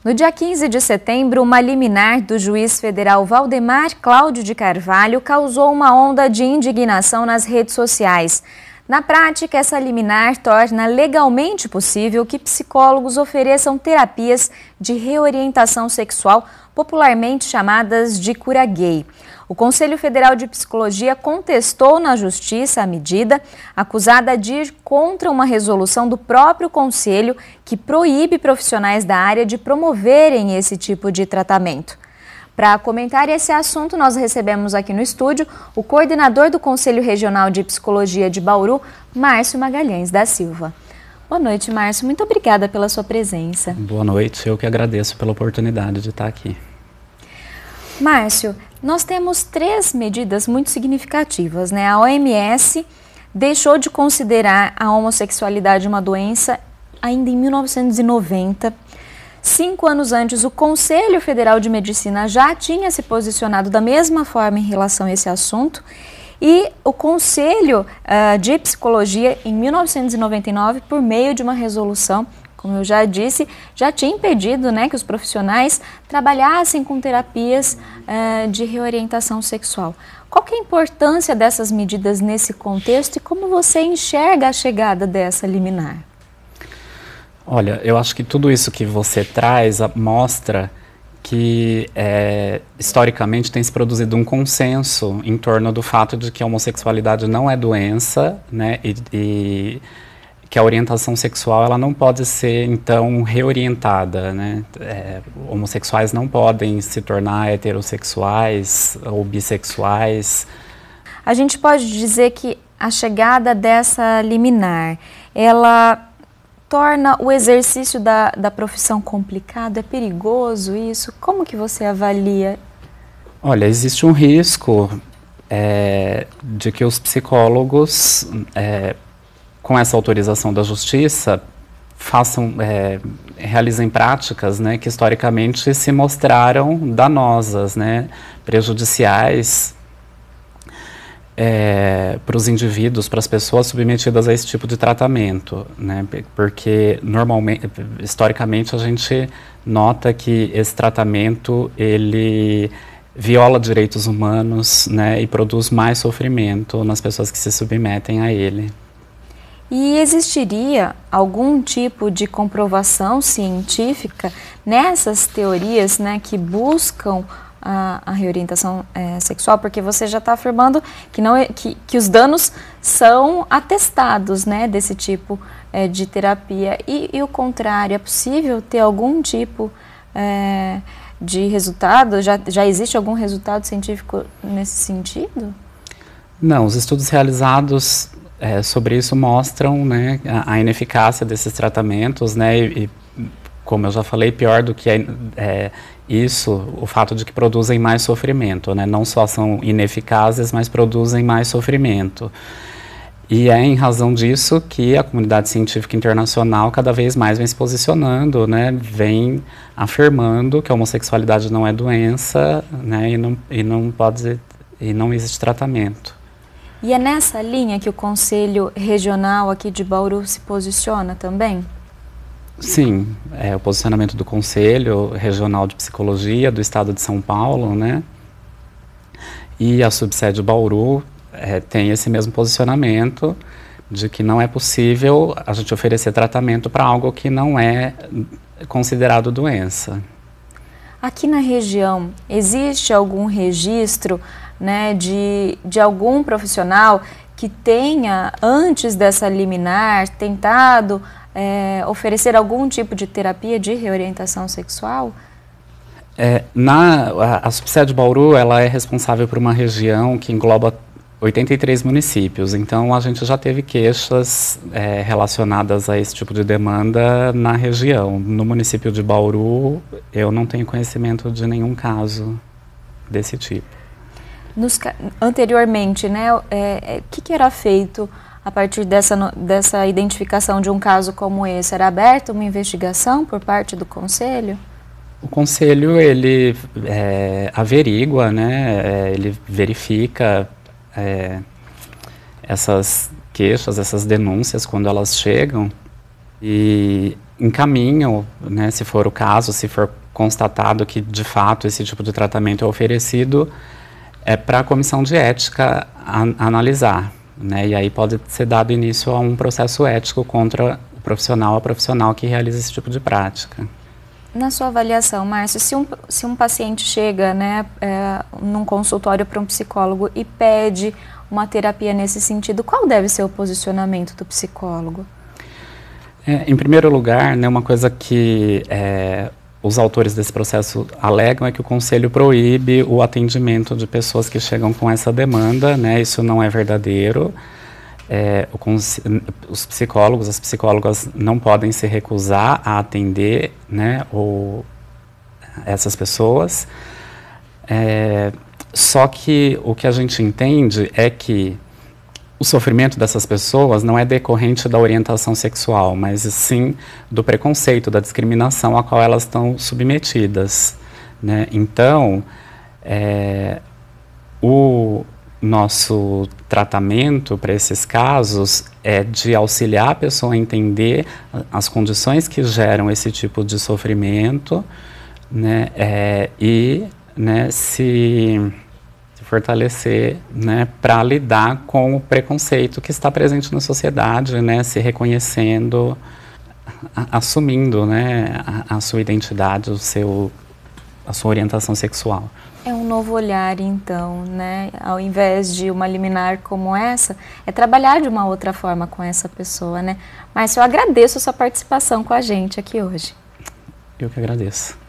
No dia 15 de setembro, uma liminar do juiz federal Valdemar Cláudio de Carvalho causou uma onda de indignação nas redes sociais. Na prática, essa liminar torna legalmente possível que psicólogos ofereçam terapias de reorientação sexual, popularmente chamadas de cura gay. O Conselho Federal de Psicologia contestou na Justiça a medida, acusada de ir contra uma resolução do próprio Conselho que proíbe profissionais da área de promoverem esse tipo de tratamento. Para comentar esse assunto, nós recebemos aqui no estúdio o coordenador do Conselho Regional de Psicologia de Bauru, Márcio Magalhães da Silva. Boa noite, Márcio. Muito obrigada pela sua presença. Boa noite. Eu que agradeço pela oportunidade de estar aqui. Márcio, nós temos 3 medidas muito significativas, né? A OMS deixou de considerar a homossexualidade uma doença ainda em 1990. 5 anos antes, o Conselho Federal de Medicina já tinha se posicionado da mesma forma em relação a esse assunto. E o Conselho de Psicologia, em 1999, por meio de uma resolução, como eu já disse, já tinha impedido, né, que os profissionais trabalhassem com terapias de reorientação sexual. Qual que é a importância dessas medidas nesse contexto e como você enxerga a chegada dessa liminar? Olha, eu acho que tudo isso que você traz mostra que, historicamente, tem se produzido um consenso em torno do fato de que a homossexualidade não é doença, né, e que a orientação sexual ela não pode ser, então, reorientada, né? Homossexuais não podem se tornar heterossexuais ou bissexuais. A gente pode dizer que a chegada dessa liminar, ela torna o exercício da profissão complicado? É perigoso isso? Como que você avalia? Olha, existe um risco de que os psicólogos, com essa autorização da justiça, realizem práticas, né, que historicamente se mostraram danosas, né, prejudiciais para os indivíduos, para as pessoas submetidas a esse tipo de tratamento, né, porque normalmente, historicamente, a gente nota que esse tratamento ele viola direitos humanos, né, e produz mais sofrimento nas pessoas que se submetem a ele. E existiria algum tipo de comprovação científica nessas teorias, né, que buscam a reorientação sexual? Porque você já está afirmando que os danos são atestados, né, desse tipo de terapia. E o contrário, é possível ter algum tipo de resultado? Já existe algum resultado científico nesse sentido? Não, os estudos realizados sobre isso mostram, né, a ineficácia desses tratamentos, né, e como eu já falei, pior do que isso, o fato de que produzem mais sofrimento, né, não só são ineficazes, mas produzem mais sofrimento. E é em razão disso que a comunidade científica internacional cada vez mais vem se posicionando, né, vem afirmando que a homossexualidade não é doença, né, e não existe tratamento. E é nessa linha que o Conselho Regional aqui de Bauru se posiciona também? Sim, o posicionamento do Conselho Regional de Psicologia do Estado de São Paulo, né? E a subsede Bauru tem esse mesmo posicionamento de que não é possível a gente oferecer tratamento para algo que não é considerado doença. Aqui na região, existe algum registro, né, de algum profissional que tenha, antes dessa liminar, tentado oferecer algum tipo de terapia de reorientação sexual? A subsede Bauru ela é responsável por uma região que engloba 83 municípios, então a gente já teve queixas relacionadas a esse tipo de demanda na região. No município de Bauru, eu não tenho conhecimento de nenhum caso desse tipo. Anteriormente, né, o que era feito a partir dessa identificação de um caso como esse? Era aberta uma investigação por parte do Conselho? O Conselho, ele averigua, né, ele verifica essas queixas, essas denúncias quando elas chegam, e encaminham, né, se for o caso, se for constatado que de fato esse tipo de tratamento é oferecido, para a comissão de ética analisar, né, e aí pode ser dado início a um processo ético contra o profissional, a profissional que realiza esse tipo de prática. Na sua avaliação, Márcio, se um paciente chega, né, num consultório para um psicólogo e pede uma terapia nesse sentido, qual deve ser o posicionamento do psicólogo? Em primeiro lugar, né, uma coisa que os autores desse processo alegam é que o Conselho proíbe o atendimento de pessoas que chegam com essa demanda, né, isso não é verdadeiro. Os psicólogos, as psicólogas não podem se recusar a atender, né, essas pessoas. Só que o que a gente entende é que o sofrimento dessas pessoas não é decorrente da orientação sexual, mas sim do preconceito, da discriminação a qual elas estão submetidas, né? Então, o nosso tratamento para esses casos é de auxiliar a pessoa a entender as condições que geram esse tipo de sofrimento, né? E, né, se fortalecer, né, para lidar com o preconceito que está presente na sociedade, né, se reconhecendo, assumindo, né, a sua identidade, a sua orientação sexual. É um novo olhar, então, né, ao invés de uma liminar como essa, é trabalhar de uma outra forma com essa pessoa, né. Márcio, eu agradeço a sua participação com a gente aqui hoje. Eu que agradeço.